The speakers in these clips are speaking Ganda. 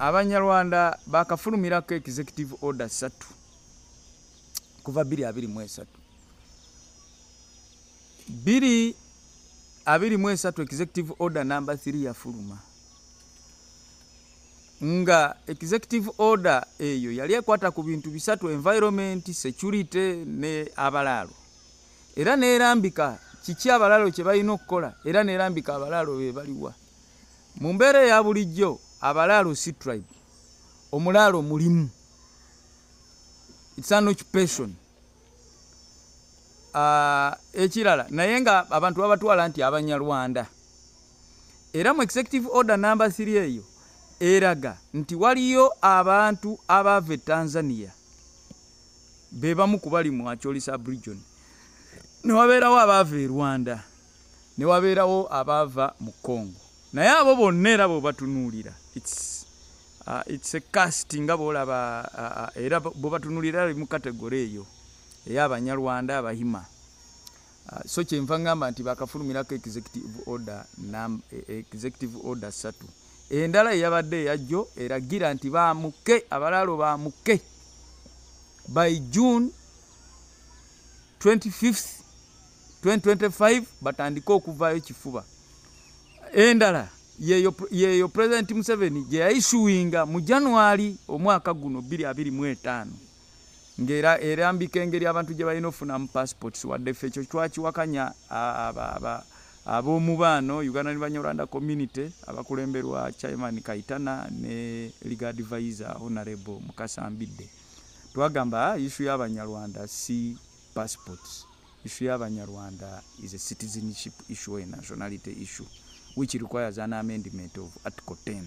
Abanyarwanda bakafulumirako executive order 3 kuva 2023 2023 executive order number 3 yafuluma nga executive order eyo yali ekwata ku bintu bisatu: environment, security ne abalalo. Era nerambika kiki abalalo kye balina okukola, era nerambika abalalo be baliwa mu mbeera ya bulijjo. Abalalo si tribe, omulalo mulimu, it's an occupation. Ekirala naye nga abantu babatwala nti Abanyarwanda. Era mu executive order number 3 eyo eraga nti waliyo abantu abave Tanzania be bamu kubali mu Acholi sub-region, ne wabeerawo abave Rwanda, ne wabeerawo abava mu Congo. Naye abo bonna era bo batunuulira, it's a casting nga bolaba, era bo batunuulira mu category eyo ey'Abanyarwanda Abahima. So kyenva ngamba nti bakafulumirako executive order 3. Endala eyabadde eyajjo eragira nti bamuke, abalalo bamuke by June 25th 2025 batandika okuvaayo kifuba. Endala yeyo President Museveni gye yayisuwinga mu January omwaka guno 2025 ngera erambika engeri abantu gye balina ofuna mu passports wadde ffe ekyo twakiwakanya ab'omubaano Uganda Banyarwanda community abakulemberwa Chairman Kaitana ne Legal Advisor Honorable Mukasambidde. Twagamba issue y'Abanyarwanda si passports, issue y'Abanyarwanda is a citizenship issue, a nationality issue, which requires an amendment of Article 10.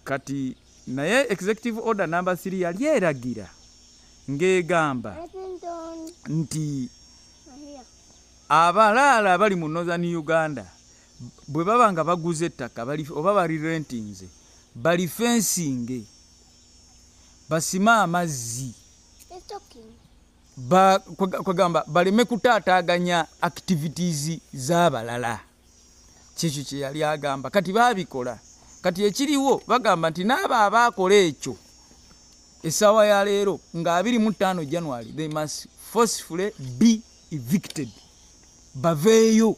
Kati naye executive order number 3 yali eragira ng'egamba nti abalala bali mu Northern Uganda bwe baba nga baguze ettaka oba bali rentinze, bali fencing, basima amazzi, kwagamba baleme kutaataaganya activities z'abalala. Kikyo kye yali agamba. Kati babikola. Kati ekiriwo bagamba nti n'abo abaakola ekyo essaawa ya leero nga 25 January they must forcefully be evicted. Baveeyo.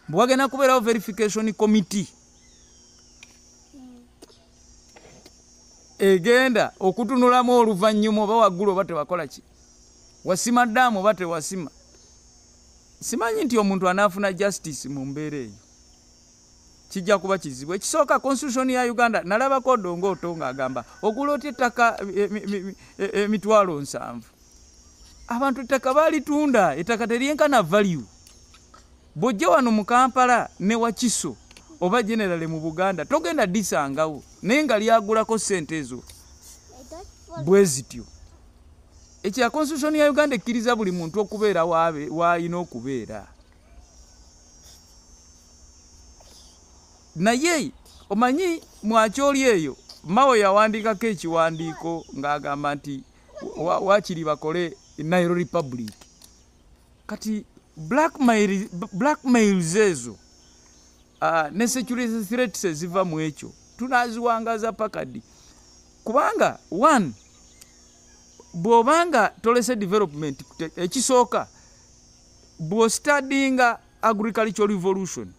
Bwagenda kubeerawo verification committee egenda okutunulamu oluvannyuma oba waggulu oba tebakola ki, wasima ddaamu oba tewasima. Simanyi nti omuntu anaafuna justice mu mbeera eyo kijja kuba kizibu. Ekisooka constitution ya Uganda nalabako Dongoto ng'agamba okulota ettaka emitwalo 7. Abantu ettaka balitunda, ettaka teryenkana value. Bw'ojja wano mu Kampala ne Wakiso oba generally mu Buganda togenda disangawo naye nga lyagulako ssente ezo bwe zityo. Ekya constitution ya Uganda ekkiriza buli muntu okubeera w'alina okubeera. Naye omanyi mu Acholi eyo Mao yawandiikako ekiwandiiko ng'agamba nti wakiri bakole Nile Republic. Kati blackmails ezo ne security threats eziva mu ekyo tunaziwangaza pakadi. Kubanga one, bw'obanga tolese development, ekisooka bw'ostudinga agricultural revolution,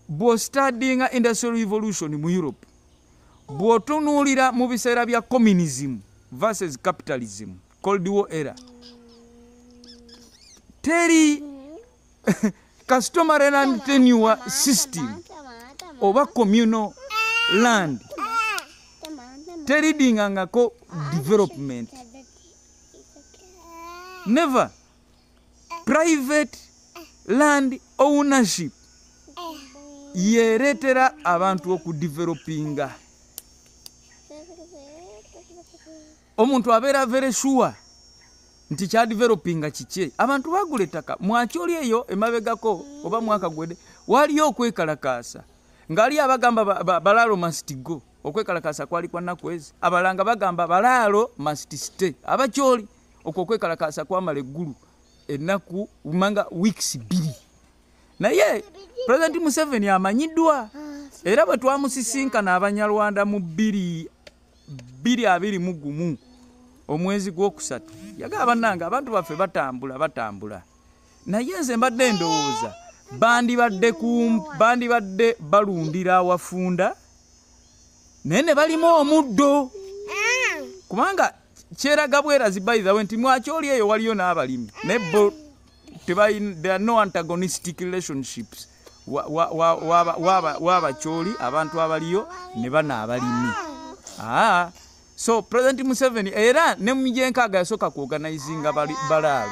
bw'ostudinga industrial revolution mu Europe, bw'otunuulira mu biseera bya communism versus capitalism, Cold War era, teri customary land tenure system oba communal land teridingangako development. Never. Private land ownership yeretera abantu okudevelopinga. Omuntu abeera very sure nti kya developinga kikye. Abantu bagula ettaka mu Acholi eyo emabegako oba mwaka gwede waliyo okwekalakaasa ngali abagamba balalo must go. Okwekalakaasa kwali kwa nakwezi. Abalanga bagamba balalo must stay. Abacholi okwekalakaasa kwamala eggulu ennaku umanga weeks 2. Naye President Museveni amanyiddwa era bwe twamusisinkana Abanyarwanda mu 2021 omwezi gw'okusatu yagamba bannange abantu baffe batambula naye nze mbadde ndowooza bandibadde balundira awafunda naye ne balimu omuddo kubanga kyeraga bwerazi by the way nti mwakyoli eyo waliyo n'abalimi naye bo there are no antagonistic relationships wabakyoli abantu abaliyo ne bana abalimi. So President Museveni era ne mu 6 yasooka ku organizinga balaalo